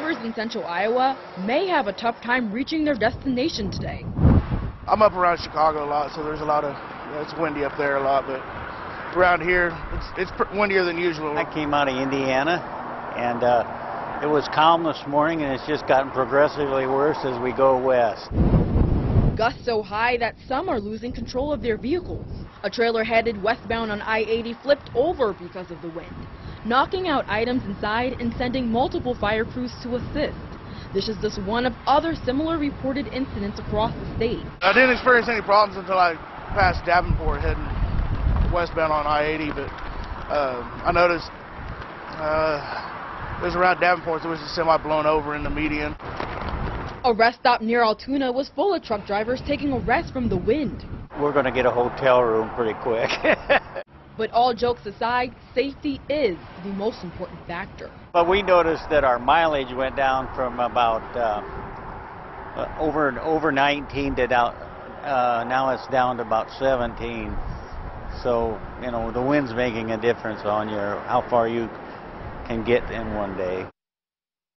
drivers in central Iowa may have a tough time reaching their destination today. I'm up around Chicago a lot, so there's a lot of, it's windy up there a lot, but around here, it's windier than usual. I came out of Indiana, and it was calm this morning, and it's just gotten progressively worse as we go west. Gusts so high that some are losing control of their vehicles. A trailer headed westbound on I-80 flipped over because of the wind, knocking out items inside and sending multiple fire crews to assist. This is just one of other similar reported incidents across the state. I didn't experience any problems until I passed Davenport heading westbound on I-80, but I noticed it was around Davenport, there was a semi blown over in the median. A rest stop near Altoona was full of truck drivers taking a rest from the wind. We're going to get a hotel room pretty quick. But all jokes aside, safety is the most important factor. But we noticed that our mileage went down from about over 19 to down, now it's down to about 17. So, you know, the wind's making a difference on how far you can get in one day.